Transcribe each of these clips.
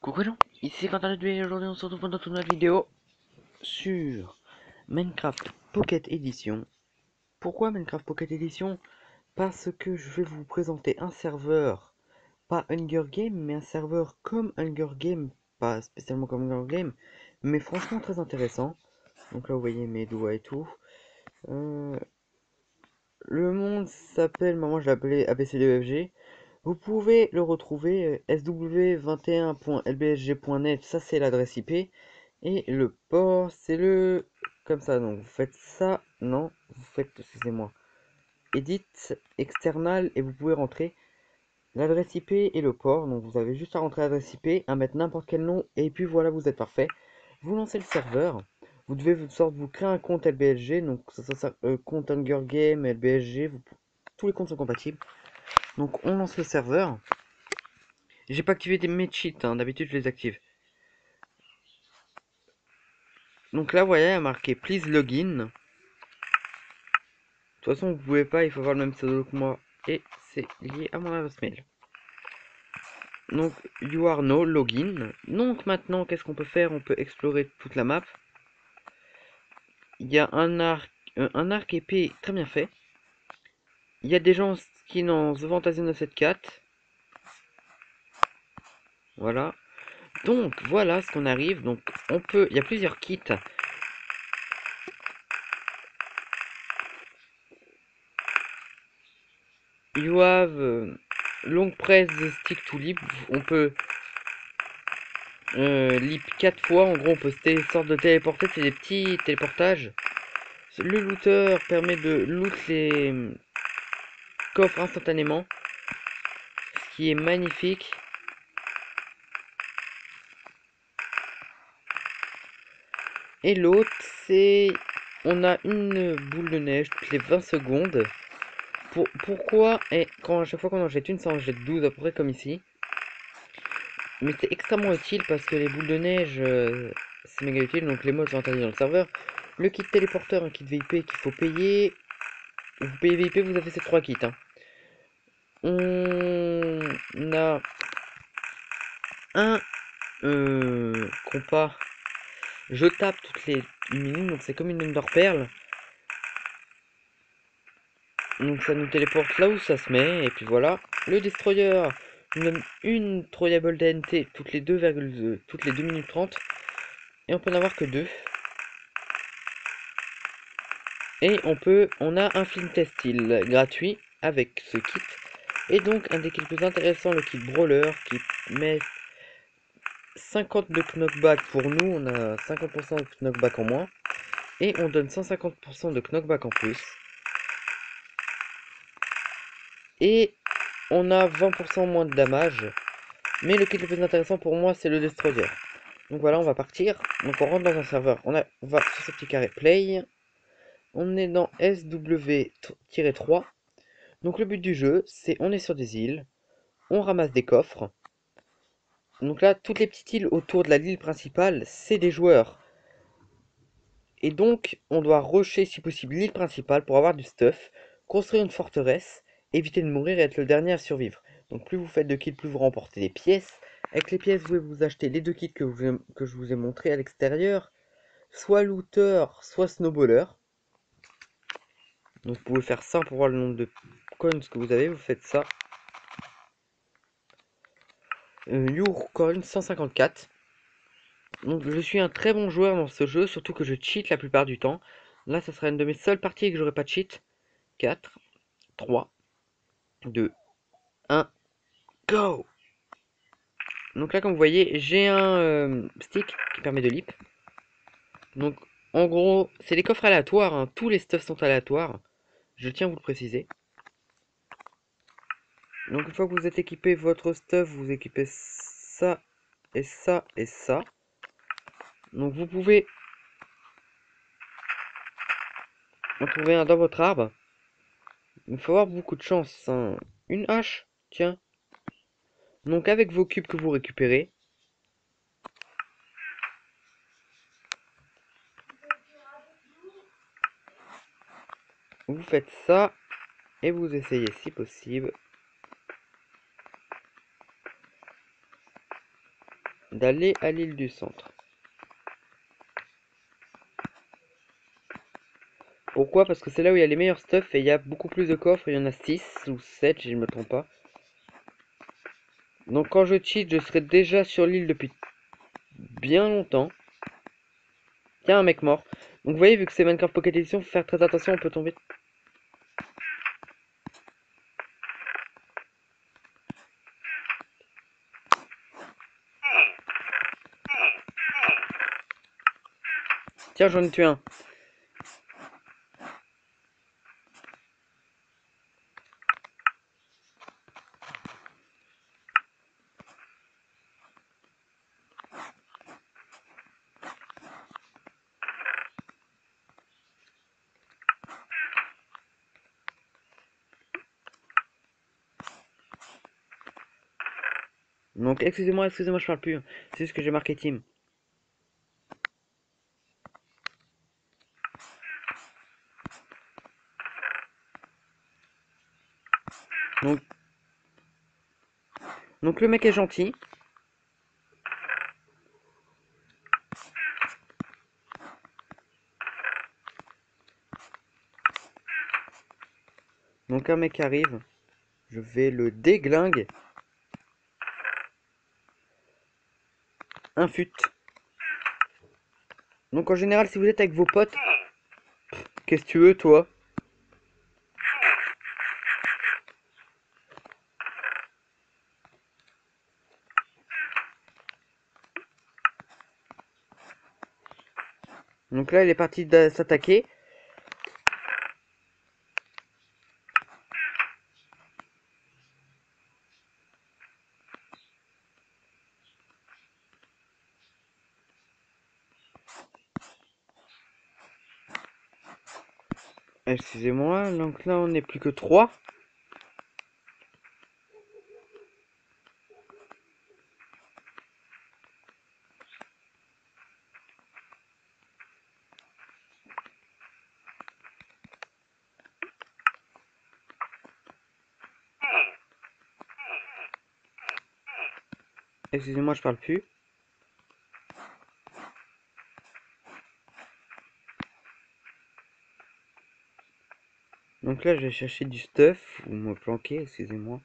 Coucou non, ici Quentin et aujourd'hui on se retrouve pour notre nouvelle vidéo sur Minecraft Pocket Edition. Pourquoi Minecraft Pocket Edition? Parce que je vais vous présenter un serveur, pas Hunger Game, mais un serveur comme Hunger Game, pas spécialement comme Hunger Game, mais franchement très intéressant. Donc là vous voyez mes doigts et tout. Le monde s'appelle, moi je l'appelais ABCDEFG. Vous pouvez le retrouver sw21.lbsg.net, ça c'est l'adresse IP. Et le port, c'est le... comme ça, donc vous faites ça, non, vous faites, excusez-moi, edit, external, et vous pouvez rentrer l'adresse IP et le port. Donc vous avez juste à rentrer l'adresse IP, à mettre n'importe quel nom, et puis voilà, vous êtes parfait. Vous lancez le serveur, vous devez vous créer un compte LBSG, donc ça compte Hunger Game, LBSG, tous les comptes sont compatibles. Donc on lance le serveur. J'ai pas activé mes cheats, hein, d'habitude je les active. Donc là, vous voyez, il y a marqué Please login. De toute façon, vous pouvez pas, il faut avoir le même pseudo que moi. Et c'est lié à mon adresse mail. Donc, you are no login. Donc maintenant, qu'est-ce qu'on peut faire? On peut explorer toute la map. Il y a un arc épée très bien fait. Il y a des gens qui n'en The Fantasy 974. Voilà. Donc, voilà ce qu'on arrive. Donc, on peut... Il y a plusieurs kits. You have long press the stick to leap. On peut leap 4 fois. En gros, on peut sorte de téléporter. C'est des petits téléportages. Le looter permet de loot les coffres instantanément. Ce qui est magnifique. Et l'autre, c'est... On a une boule de neige toutes les 20 secondes. Pourquoi? Et quand à chaque fois qu'on en jette une, ça en jette 12 à peu près comme ici. Mais c'est extrêmement utile parce que les boules de neige, c'est méga utile. Donc les mods sont interdits dans le serveur. Le kit téléporteur, un kit VIP qu'il faut payer. Vous payez VIP, vous avez ces 3 kits. Hein. On a un compas. Je tape toutes les minutes, donc c'est comme une Ender Pearl. Donc ça nous téléporte là où ça se met, et puis voilà. Le Destroyer nous donne une Troyable TNT toutes les 2 minutes 30. Et on peut n'avoir que 2. Et on a un Flint Steel gratuit avec ce kit. Et donc un des kits les plus intéressants, le kit Brawler, qui met 50 de knockback pour nous, on a 50% de knockback en moins. Et on donne 150% de knockback en plus. Et on a 20% moins de damage. Mais le kit le plus intéressant pour moi, c'est le Destroyer. Donc voilà, on va partir. Donc on rentre dans un serveur. On va sur ce petit carré play. On est dans SW-3. Donc le but du jeu, c'est on est sur des îles. On ramasse des coffres. Donc là, toutes les petites îles autour de l'île principale, c'est des joueurs. Et donc, on doit rusher si possible l'île principale pour avoir du stuff, construire une forteresse, éviter de mourir et être le dernier à survivre. Donc plus vous faites de kills, plus vous remportez des pièces. Avec les pièces, vous pouvez vous acheter les 2 kits que je vous ai montré à l'extérieur. Soit looter, soit snowballer. Donc vous pouvez faire ça pour voir le nombre de coins que vous avez, vous faites ça. Your coin 154. Donc je suis un très bon joueur dans ce jeu, surtout que je cheat la plupart du temps. Là, ça sera une de mes seules parties que j'aurai pas de cheat. 4, 3, 2, 1, go! Donc là, comme vous voyez, j'ai un stick qui permet de leap. Donc, en gros, c'est des coffres aléatoires. Hein. Tous les stuffs sont aléatoires. Je tiens à vous le préciser. Donc, une fois que vous êtes équipé votre stuff, vous équipez ça et ça et ça. Donc, vous pouvez en trouver un dans votre arbre. Il faut avoir beaucoup de chance. Hein. Une hache, tiens. Donc, avec vos cubes que vous récupérez, vous faites ça et vous essayez si possible d'aller à l'île du centre. Pourquoi? Parce que c'est là où il y a les meilleurs stuff et il y a beaucoup plus de coffres. Il y en a 6 ou 7 si je ne me trompe pas. Donc quand je cheat, je serai déjà sur l'île depuis bien longtemps. Il y a un mec mort. Donc vous voyez, vu que c'est Minecraft Pocket Edition, faut faire très attention, on peut tomber. Tiens, j'en ai tué un. Donc excusez-moi, excusez-moi, je parle plus. C'est juste que j'ai marqué team. Donc, donc le mec est gentil. Donc un mec arrive. Je vais le déglingue. Un fut. Donc en général, si vous êtes avec vos potes, qu'est-ce que tu veux, toi? Donc là, il est parti s'attaquer. Excusez-moi, donc là, on n'est plus que 3. Excusez-moi, je parle plus. Donc là, je vais chercher du stuff ou me planquer, excusez-moi.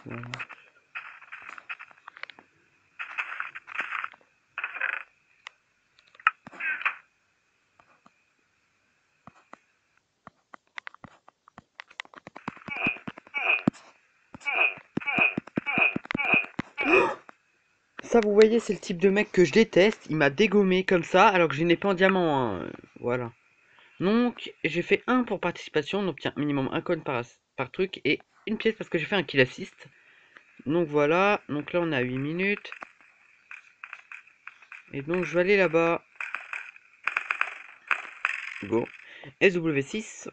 Voilà. Ça, vous voyez, c'est le type de mec que je déteste. Il m'a dégommé comme ça, alors que je n'ai pas en diamant, hein. Voilà. Donc, j'ai fait 1 pour participation. On obtient minimum un coin par truc et une pièce parce que j'ai fait un kill assist. Donc voilà. Donc là, on a 8 minutes. Et donc, je vais aller là-bas. Go. SW6.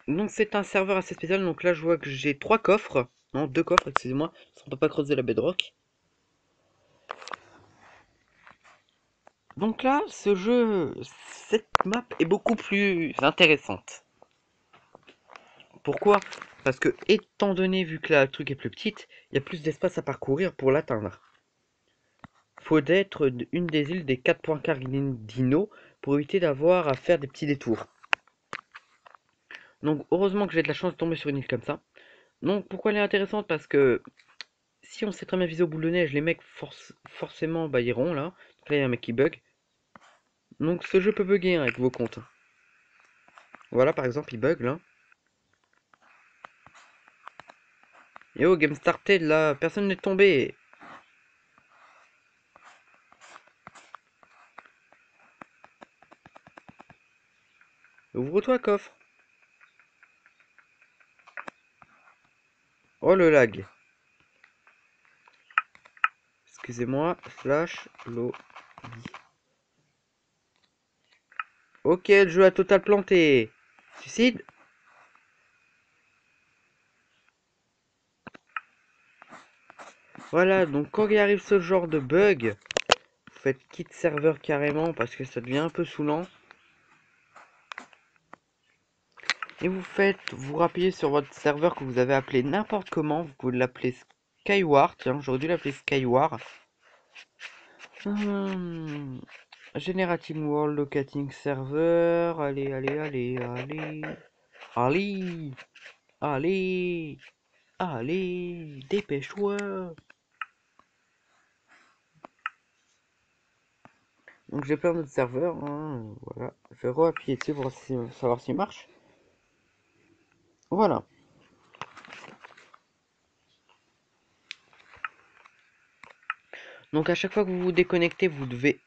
Donc, c'est un serveur assez spécial. Donc là, je vois que j'ai 3 coffres. Non, 2 coffres, excusez-moi. Parce qu'on peut pas creuser la bedrock. Donc là, ce jeu, cette map est beaucoup plus intéressante. Pourquoi? Parce que, étant donné, vu que la truc est plus petite, il y a plus d'espace à parcourir pour l'atteindre. Faut être une des îles des 4 points cardinaux pour éviter d'avoir à faire des petits détours. Donc, heureusement que j'ai de la chance de tomber sur une île comme ça. Donc, pourquoi elle est intéressante? Parce que si on sait très bien viser au boule de neige, les mecs forcément bah, iront là. Donc là, il y a un mec qui bug. Donc, ce jeu peut bugger hein, avec vos comptes. Voilà, par exemple, il bug là. Yo, game started là, personne n'est tombé. Ouvre-toi, coffre. Oh le lag. Excusez-moi, slash lobby. Ok, le jeu a total planté. Suicide. Voilà, donc quand il arrive ce genre de bug, vous faites quitte serveur carrément parce que ça devient un peu saoulant. Et vous rappuyez sur votre serveur que vous avez appelé n'importe comment. Vous pouvez l'appeler Skyward. Tiens, j'aurais dû l'appeler Skyward. Generating World Locating Server. Allez, allez, allez, allez. Allez. Allez. Allez. Dépêche-toi. Donc j'ai plein d'autres serveurs. Hein, voilà. Je vais re-appuyer dessus pour savoir s'il marche. Voilà. Donc à chaque fois que vous vous déconnectez, vous devez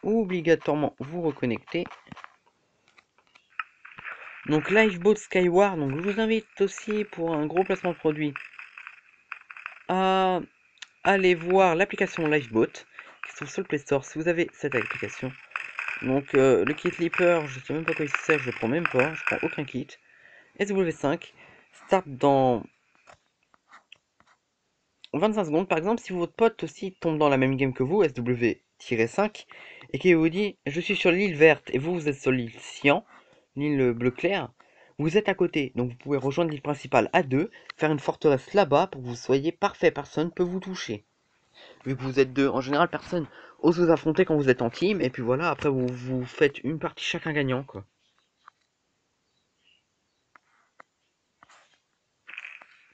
obligatoirement vous reconnecter. Donc Lifeboat Skyward, donc je vous invite aussi pour un gros placement de produit à aller voir l'application Lifeboat qui se trouve sur le Play Store si vous avez cette application. Donc le kit Leaper, je sais même pas quoi il sert, je le prends même pas, je prends aucun kit. SW5, start dans 25 secondes. Par exemple, si votre pote aussi tombe dans la même game que vous, SW-5, et qu'il vous dit je suis sur l'île verte et vous êtes sur l'île cyan, l'île bleu clair, vous êtes à côté, donc vous pouvez rejoindre l'île principale à deux, faire une forteresse là-bas pour que vous soyez parfait, personne ne peut vous toucher. Vu que vous êtes deux, en général personne ose vous affronter quand vous êtes en team, et puis voilà, après vous faites une partie chacun gagnant quoi.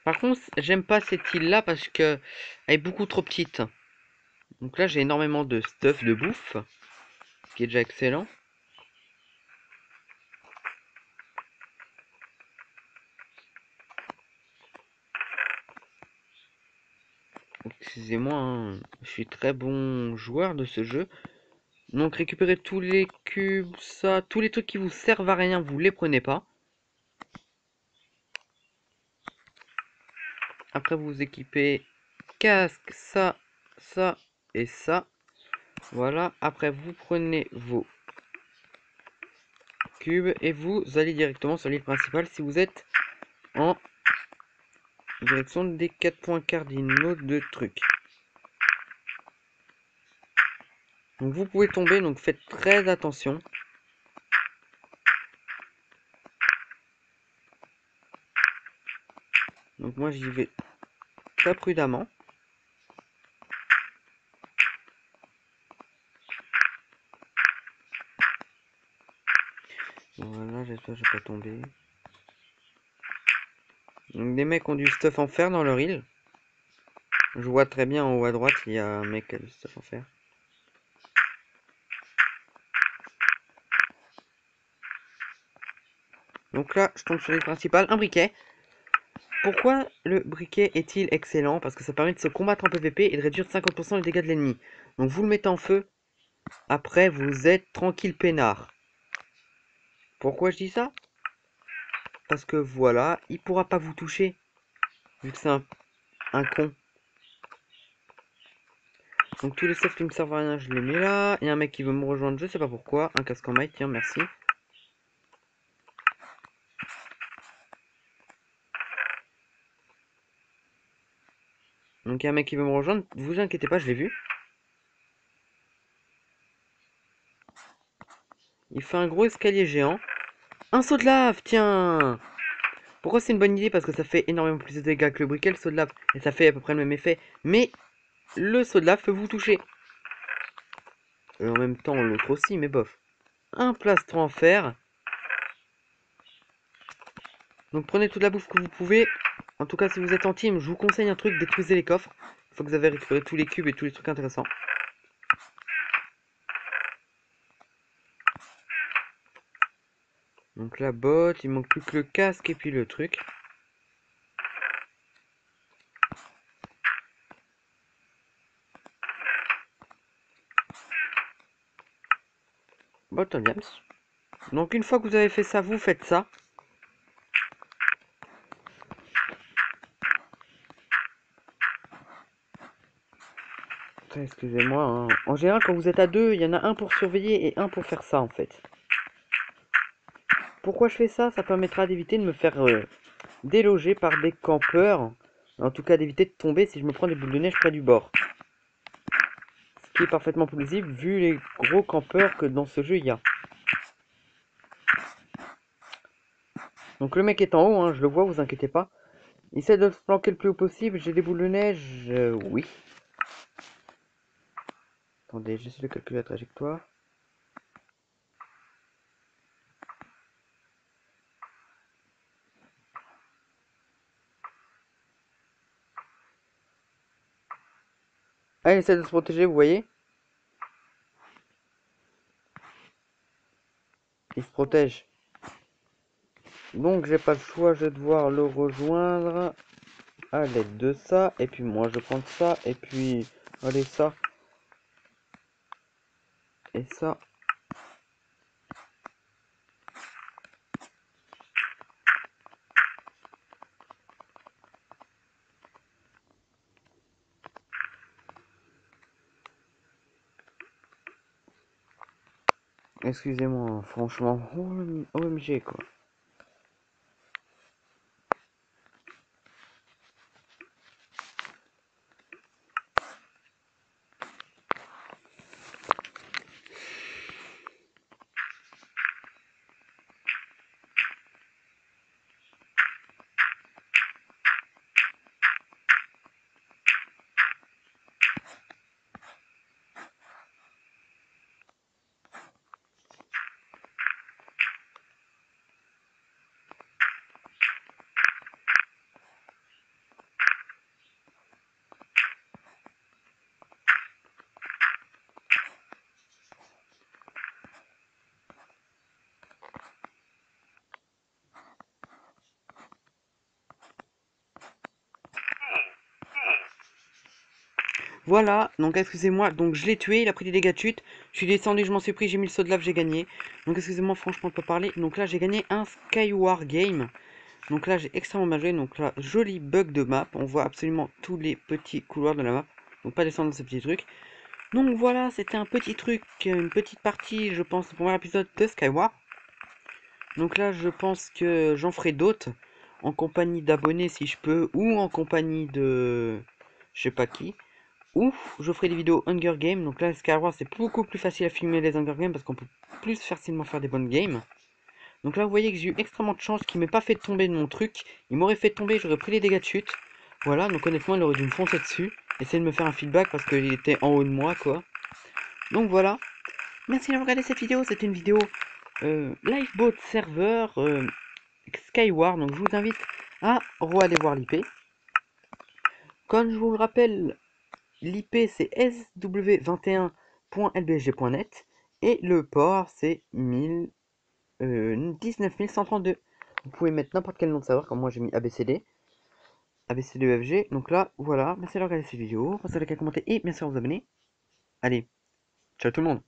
Par contre, j'aime pas cette île là parce que elle est beaucoup trop petite. Donc là j'ai énormément de stuff de bouffe, ce qui est déjà excellent. Excusez-moi, hein, je suis très bon joueur de ce jeu. Donc récupérez tous les cubes, ça, tous les trucs qui vous servent à rien, vous les prenez pas. Après vous équipez casque, ça et ça. Voilà, après vous prenez vos cubes et vous allez directement sur l'île principale si vous êtes en direction des 4 points cardinaux de trucs. Donc vous pouvez tomber, donc faites très attention. Donc moi j'y vais très prudemment. Voilà, j'espère que je vais pas tomber. Donc des mecs ont du stuff en fer dans leur île. Je vois très bien en haut à droite, il y a un mec qui a du stuff en fer. Donc là, je tombe sur l'île principale, un briquet. Pourquoi le briquet est-il excellent? Parce que ça permet de se combattre en PvP et de réduire de 50% les dégâts de l'ennemi. Donc vous le mettez en feu, après vous êtes tranquille peinard. Pourquoi je dis ça? Parce que voilà, il pourra pas vous toucher, vu que c'est un con. Donc tous les stuff qui me servent à rien, je les mets là. Il y a un mec qui veut me rejoindre, je sais pas pourquoi. Un casque en maille, tiens, merci. Donc il y a un mec qui veut me rejoindre, vous inquiétez pas, je l'ai vu. Il fait un gros escalier géant. Un saut de lave, tiens! Pourquoi c'est une bonne idée? Parce que ça fait énormément plus de dégâts que le briquet, le saut de lave. Et ça fait à peu près le même effet. Mais le saut de lave peut vous toucher. Et en même temps, l'autre aussi, mais bof. Un plastron en fer. Donc prenez toute la bouffe que vous pouvez. En tout cas, si vous êtes en team, je vous conseille un truc, détruisez les coffres. Une fois que vous avez récupéré tous les cubes et tous les trucs intéressants. Donc la botte, il manque plus que le casque et puis le truc. Botte Williams. Donc une fois que vous avez fait ça, vous faites ça. Excusez-moi, hein. En général, quand vous êtes à deux, il y en a un pour surveiller et un pour faire ça, en fait. Pourquoi je fais ça? Ça permettra d'éviter de me faire déloger par des campeurs. En tout cas, d'éviter de tomber si je me prends des boules de neige près du bord. Ce qui est parfaitement plausible vu les gros campeurs que dans ce jeu il y a. Donc le mec est en haut, hein, je le vois, vous inquiétez pas. Il essaie de se planquer le plus haut possible. J'ai des boules de neige, oui. Attendez, j'essaie de calculer la trajectoire. Ah, il essaie de se protéger, vous voyez? Il se protège. Donc j'ai pas le choix, je vais devoir le rejoindre à l'aide de ça. Et puis moi je prends ça. Et puis, allez, ça. Et ça. Excusez-moi, franchement, OMG quoi. Voilà, donc excusez-moi, donc je l'ai tué, il a pris des dégâts de chute, je suis descendu, je m'en suis pris, j'ai mis le saut de lave, j'ai gagné. Donc excusez-moi, franchement, on peut parler. Donc là, j'ai gagné un Skyward Game. Donc là, j'ai extrêmement bien joué, donc là, joli bug de map, on voit absolument tous les petits couloirs de la map. Donc pas descendre dans ces petits trucs. Donc voilà, c'était un petit truc, une petite partie, je pense, du premier épisode de Skyward. Donc là, je pense que j'en ferai d'autres, en compagnie d'abonnés si je peux, ou en compagnie de... je sais pas qui. Ou je ferai des vidéos Hunger Games. Donc là, Skyward, c'est beaucoup plus facile à filmer les Hunger Games parce qu'on peut plus facilement faire des bonnes games. Donc là, vous voyez que j'ai eu extrêmement de chance qu'il m'ait pas fait tomber de mon truc. Il m'aurait fait tomber, j'aurais pris les dégâts de chute. Voilà, donc honnêtement, il aurait dû me foncer dessus. Essayer de me faire un feedback parce qu'il était en haut de moi, quoi. Donc voilà. Merci d'avoir regardé cette vidéo. C'était une vidéo Lifeboat Server Skyward. Donc je vous invite à aller voir l'IP. Comme je vous le rappelle, l'IP c'est sw21.lbsg.net et le port c'est 19132. Vous pouvez mettre n'importe quel nom de serveur, comme moi j'ai mis ABCD, ABCDEFG. Donc là, voilà, merci d'avoir regardé cette vidéo, passez à liker, commenter et bien sûr vous abonner. Allez, ciao tout le monde.